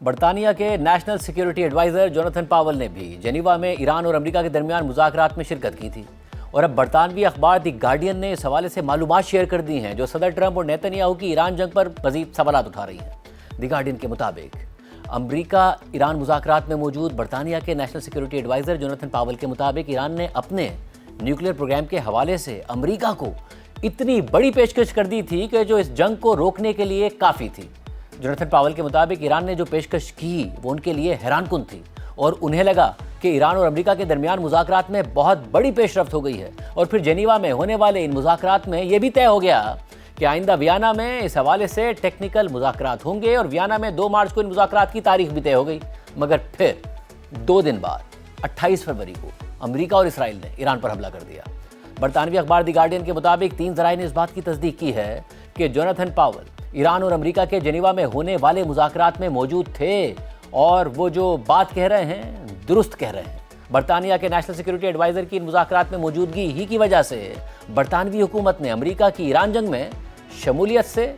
برطانیہ کے national security advisor Jonathan پاول نے بھی جنیوا میں ایران اور امریکہ کے درمیان مذاکرات میں شرکت کی تھی، اور اب برطانوی اخبار دی گارڈین نے اس حوالے سے معلومات شیئر کر دی ہیں جو صدر ٹرمپ اور نیتن یاہو کی ایران جنگ پر مزید سوالات اٹھا رہی ہیں۔ دی گارڈین کے مطابق امریکہ ایران مذاکرات میں موجود برطانیہ کے نیشنل سیکیورٹی ایڈوائزر جوناتھن پاول کے مطابق ایران نے اپنے نیوکلیئر پروگرام کے حوالے سے امریکہ کو اتنی بڑی پیشکش کر دی تھی کہ جو اس جنگ کو روکنے کے لیے کافی تھی۔ جوناتھن پاول کے مطابق ایران نے جو پیشکش کی وہ ان کے لیے حیران کن تھی، اور انہیں لگا کہ ایران اور امریکہ کے درمیان مذاکرات میں بہت بڑی پیش رفت ہو گئی ہے، اور پھر جنیوا میں ہونے والے ان مذاکرات میں یہ بھی طے ہو گیا کہ آئندہ ویانا میں اس حوالے سے ٹیکنیکل مذاکرات ہوں گے، اور ویانا میں 2 مارچ کو ان مذاکرات کی تاریخ بھی طے ہو گئی۔ مگر پھر 2 دن بعد 28 فروری کو امریکہ اور اسرائیل نے ایران پر حملہ کر دیا۔ برطانوی اخبار دی گارڈین کے مطابق 3 ذرائع نے اس بات کی تصدیق کی ہے کہ جوناتھن پاول ایران اور امریکہ کے جنیوا میں ہونے والے مذاکرات میں موجود تھے، اور وہ جو بات کہہ رہے ہیں درست کہہ رہے ہیں۔ برطانیہ کے نیشنل سیکیورٹی ایڈوائزر کی ان مذاکرات میں موجودگی ہی کی وجہ سے برطانوی حکومت نے امریکہ کی ایران جنگ میں شمولیت سے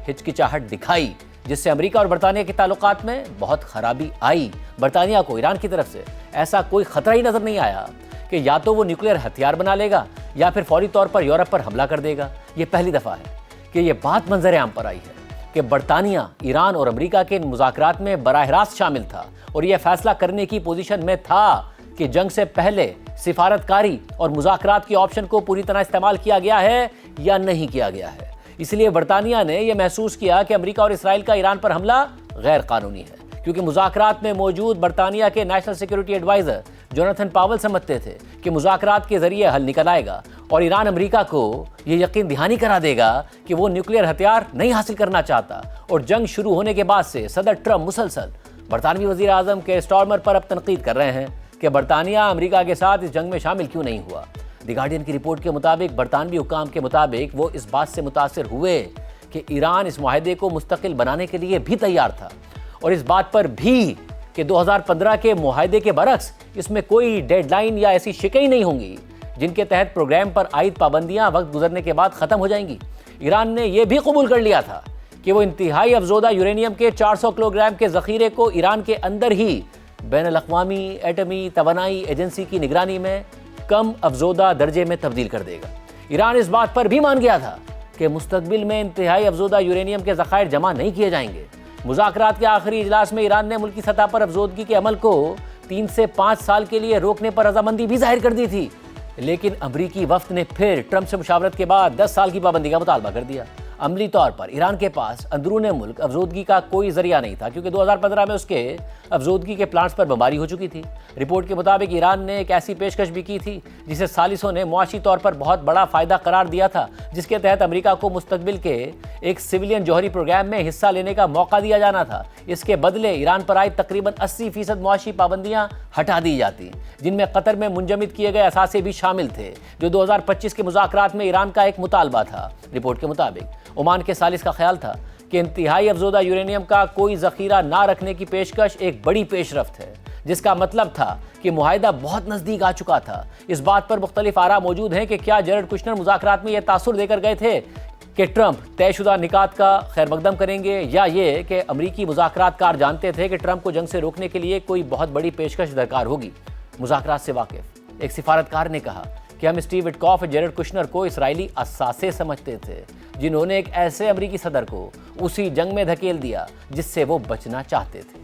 ہچکچاہٹ دکھائی، جس سے امریکہ اور برطانیہ کے تعلقات میں بہت خرابی آئی۔ برطانیہ کو ایران کی طرف سے ایسا کوئی خطرہ ہی نظر نہیں آیا کہ یا تو وہ نیوکلیئر ہتھیار بنا لے گا یا پھر فوری طور پر یورپ پر حملہ کر دے گا۔ یہ پہلی دفعہ ہے کہ یہ بات منظر عام پر آئی ہے کہ برطانیہ ایران اور امریکہ کے مذاکرات میں براہ راست شامل تھا، اور یہ فیصلہ کرنے کی پوزیشن میں تھا کہ جنگ سے پہلے سفارتکاری اور مذاکرات کی آپشن کو پوری طرح استعمال کیا گیا ہے یا نہیں کیا گیا ہے۔ اس لیے برطانیہ نے یہ محسوس کیا کہ امریکہ اور اسرائیل کا ایران پر حملہ غیر قانونی ہے، کیونکہ مذاکرات میں موجود برطانیہ کے نیشنل سیکیورٹی ایڈوائزر جوناتھن پاول سمجھتے تھے کہ مذاکرات کے ذریعے حل نکل آئے گا، اور ایران امریکہ کو یہ یقین دہانی کرا دے گا کہ وہ نیوکلیئر ہتھیار نہیں حاصل کرنا چاہتا۔ اور جنگ شروع ہونے کے بعد سے صدر ٹرمپ مسلسل برطانوی وزیر اعظم کے اسٹارمر پر اب تنقید کر رہے ہیں کہ برطانیہ امریکہ کے ساتھ اس جنگ میں شامل کیوں نہیں ہوا۔ دی گارڈین کی رپورٹ کے مطابق برطانوی حکام کے مطابق وہ اس بات سے متاثر ہوئے کہ ایران اس معاہدے کو مستقل بنانے کے لیے بھی تیار تھا، اور اس بات پر بھی کہ 2015 کے معاہدے کے برعکس اس میں کوئی ڈیڈ لائن یا ایسی شکیں نہیں ہوں گی جن کے تحت پروگرام پر عائد پابندیاں وقت گزرنے کے بعد ختم ہو جائیں گی۔ ایران نے یہ بھی قبول کر لیا تھا کہ وہ انتہائی افزودہ یورینیم کے 400 کلو گرام کے ذخیرے کو ایران کے اندر ہی بین الاقوامی ایٹمی توانائی ایجنسی کی نگرانی میں کم افزودہ درجے میں تبدیل کر دے گا۔ ایران اس بات پر بھی مان گیا تھا کہ مستقبل میں انتہائی افزودہ یورینیم کے ذخائر جمع نہیں کیے جائیں گے۔ مذاکرات کے آخری اجلاس میں ایران نے ملکی سطح پر افزودگی کے عمل کو 3 سے 5 سال کے لیے روکنے پر رضامندی بھی ظاہر کر دی تھی، لیکن امریکی وفد نے پھر ٹرمپ سے مشاورت کے بعد 10 سال کی پابندی کا مطالبہ کر دیا۔ عملی طور پر ایران کے پاس اندرون ملک افزودگی کا کوئی ذریعہ نہیں تھا، کیونکہ 2015 میں اس کے افزودگی کے پلانٹس پر بمباری ہو چکی تھی۔ رپورٹ کے مطابق ایران نے ایک ایسی پیشکش بھی کی تھی جسے ثالثوں نے معاشی طور پر بہت بڑا فائدہ قرار دیا تھا، جس کے تحت امریکہ کو مستقبل کے ایک سویلین جوہری پروگرام میں حصہ لینے کا موقع دیا جانا تھا۔ اس کے بدلے ایران پر عائد تقریباً 80% معاشی پابندیاں ہٹا دی جاتی، جن میں قطر میں منجمد کیے گئے اثاثے بھی شامل تھے، جو 2025 کے مذاکرات میں ایران کا ایک مطالبہ تھا۔ رپورٹ کے مطابق عمان کے ثالث کا خیال تھا کہ انتہائی افزودہ یورینیم کا کوئی ذخیرہ نہ رکھنے کی پیشکش ایک بڑی پیش رفت ہے، جس کا مطلب تھا کہ معاہدہ بہت نزدیک آ چکا تھا۔ اس بات پر مختلف آراء موجود ہیں کہ کیا جیرڈ کشنر مذاکرات میں یہ تاثر دے کر گئے تھے کہ ٹرمپ طے شدہ نکات کا خیر مقدم کریں گے، یا یہ کہ امریکی مذاکرات کار جانتے تھے کہ ٹرمپ کو جنگ سے روکنے کے لیے کوئی بہت بڑی پیشکش درکار ہوگی۔ مذاکرات سے واقف ایک سفارتکار نے کہا کہ ہم اسٹیو وٹکاف اور جیرڈ کشنر کو اسرائیلی اثاثے سمجھتے تھے، جنہوں نے ایک ایسے امریکی صدر کو اسی جنگ میں دھکیل دیا جس سے وہ بچنا چاہتے تھے۔